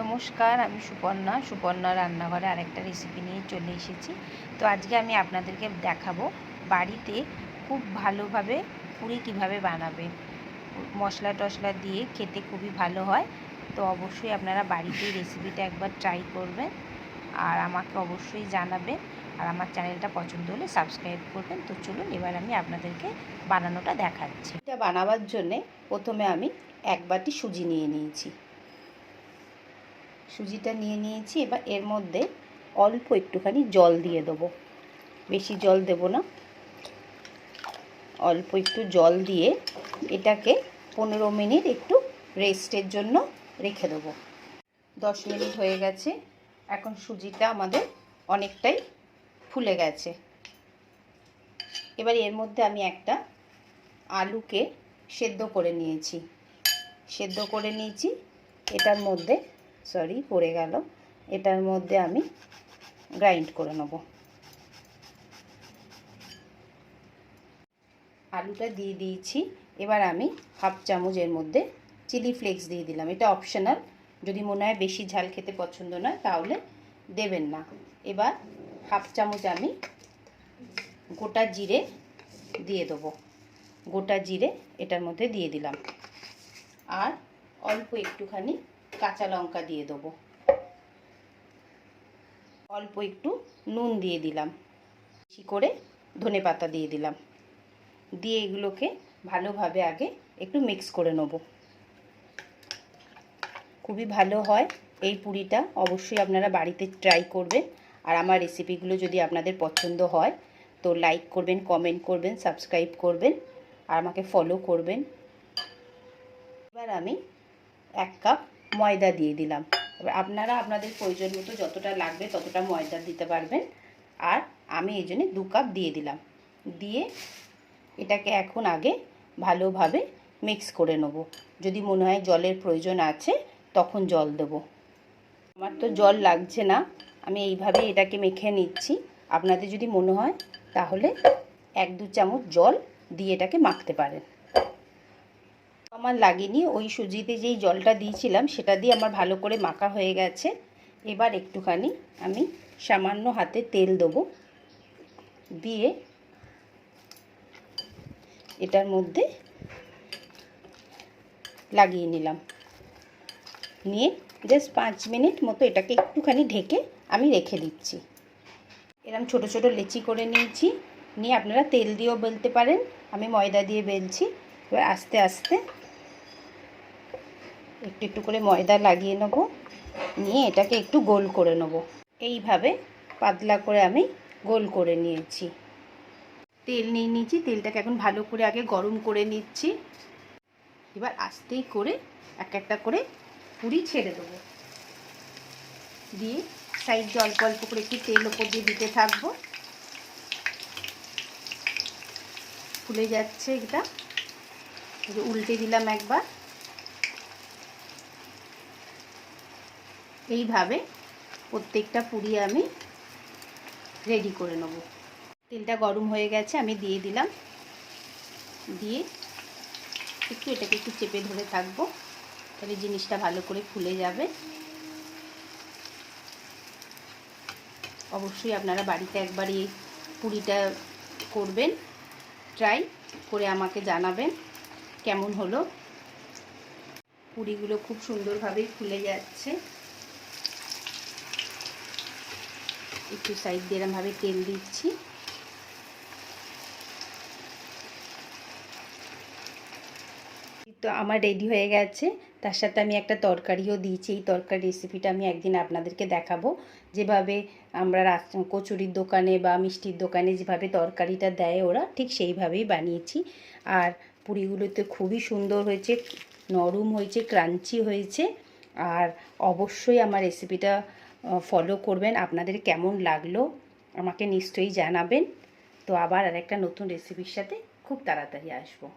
নমস্কার, আমি সুপর্ণা রান্নাঘরে আরেকটা রেসিপি নিয়ে চলে এসেছি। তো আজকে আমি আপনাদেরকে দেখাবো বাড়িতে খুব ভালোভাবে পুরি কিভাবে বানাবে। মশলা টশলা দিয়ে খেতে খুবই ভালো হয়। তো অবশ্যই আপনারা বাড়িতে এই রেসিপিটা একবার ট্রাই করবেন আর আমাকে অবশ্যই জানাবেন। আর আমার চ্যানেলটা পছন্দ হলে সাবস্ক্রাইব করবেন। তো চলুন এবার আমি আপনাদেরকে বানানোটা দেখাচ্ছি। এটা বানাবার জন্যে প্রথমে আমি 1 বাটি সুজি নিয়ে নিয়েছি। সুজিটা নিয়ে নিয়েছি। এবার এর মধ্যে অল্প একটুখানি জল দিয়ে দেবো, বেশি জল দেব না, অল্প একটু জল দিয়ে এটাকে 15 মিনিট একটু রেস্টের জন্য রেখে দেবো। 10 মিনিট হয়ে গেছে। এখন সুজিটা আমাদের অনেকটাই ফুলে গেছে। এবার এর মধ্যে আমি একটা আলুকে সেদ্ধ করে নিয়েছি। এটার মধ্যে পড়ে গেল। এটার মধ্যে আমি গ্রাইন্ড করে নেব। আলুটা দিয়ে দিয়েছি। এবার আমি হাফ চামচ এর মধ্যে চিলি ফ্লেক্স দিয়ে দিলাম। এটা অপশনাল, যদি মনে হয় বেশি ঝাল খেতে পছন্দ নয় তাহলে দেবেন না। এবার হাফ চামচ আমি গোটা জিরে দিয়ে দেবো। গোটা জিরে এটার মধ্যে দিয়ে দিলাম। আর অল্প একটুখানি কাঁচা লঙ্কা দিয়ে দেবো। অল্প একটু নুন দিয়ে দিলাম। বেশি করে ধনেপাতা দিয়ে দিলাম। দিয়ে এগুলোকে ভালোভাবে আগে একটু মিক্স করে নেব। খুবই ভালো হয় এই পুরিটা, অবশ্যই আপনারা বাড়িতে ট্রাই করবেন। আর আমার রেসিপিগুলো যদি আপনাদের পছন্দ হয় তো লাইক করবেন, কমেন্ট করবেন, সাবস্ক্রাইব করবেন আর আমাকে ফলো করবেন। এবার আমি 1 কাপ ময়দা দিয়ে দিলাম। এবার আপনারা আপনাদের প্রয়োজন মতো যতটা লাগবে ততটা ময়দা দিতে পারবেন। আর আমি এই জন্য 2 কাপ দিয়ে দিলাম। দিয়ে এটাকে এখন আগে ভালোভাবে মিক্স করে নেব। যদি মনে হয় জলের প্রয়োজন আছে তখন জল দেব। আমার তো জল লাগছে না, আমি এইভাবে এটাকে মেখে নিচ্ছি। আপনাদের যদি মনে হয় তাহলে 1-2 চামচ জল দিয়ে এটাকে মাখতে পারেন। আমার লাগেনি, ওই সুজিতে যেই জলটা দিয়েছিলাম সেটা দিয়ে আমার ভালো করে মাখা হয়ে গেছে। এবার একটুখানি আমি সামান্য হাতে তেল দেবো। দিয়ে এটার মধ্যে লাগিয়ে নিলাম। নিয়ে জাস্ট 5 মিনিট মতো এটাকে একটুখানি ঢেকে আমি রেখে দিচ্ছি। এরকম ছোট ছোট লেচি করে নিয়েছি। নিয়ে আপনারা তেল দিয়েও বেলতে পারেন, আমি ময়দা দিয়ে বেলছি। এবার আস্তে আস্তে একটু একটু করে ময়দা লাগিয়ে নেব। নিয়ে এটাকে একটু গোল করে নেব। এইভাবে পাতলা করে আমি গোল করে নিয়েছি। তেল নিয়ে নিয়েছি। তেলটাকে এখন ভালো করে আগে গরম করে নিচ্ছি। এবার আস্তে করে একটা করে পুরি ছেড়ে দেবো। দিয়ে সাইড দিয়ে অল্প অল্প করে একটু তেল ওপর দিয়ে দিতে থাকবো। ফুলে যাচ্ছে এটা। উল্টে দিলাম একবার। এইভাবে প্রত্যেকটা পুরি আমি রেডি করে নেব। তেলটা গরম হয়ে গেছে, আমি দিয়ে দিলাম। দিয়ে এটাকে একটু চেপে ধরে থাকবো, তাহলে জিনিসটা ভালো করে ফুলে যাবে। অবশ্যই আপনারা বাড়িতে একবার এই পুরিটা করবেন, ট্রাই করে আমাকে জানাবেন কেমন হলো। পুরিগুলো খুব সুন্দরভাবেই ফুলে যাচ্ছে। একটু সাইড দিয়ে এরমভাবে তেল দিচ্ছি। তো আমার রেডি হয়ে গেছে। তার সাথে আমি একটা তরকারিও দিয়েছি। এই তরকারি রেসিপিটা আমি একদিন আপনাদেরকে দেখাবো। যেভাবে আমরা কচুরির দোকানে বা মিষ্টির দোকানে যেভাবে তরকারিটা দেয় ওরা, ঠিক সেইভাবেই বানিয়েছি। আর পুরিগুলো তো খুবই সুন্দর হয়েছে, নরম হয়েছে, ক্রাঞ্চি হয়েছে। আর অবশ্যই আমার রেসিপিটা ফলো করবেন। আপনাদের কেমন লাগলো আমাকে নিশ্চয়ই জানাবেন। তো আবার আরেকটা নতুন রেসিপির সাথে খুব তাড়াতাড়ি আসবো।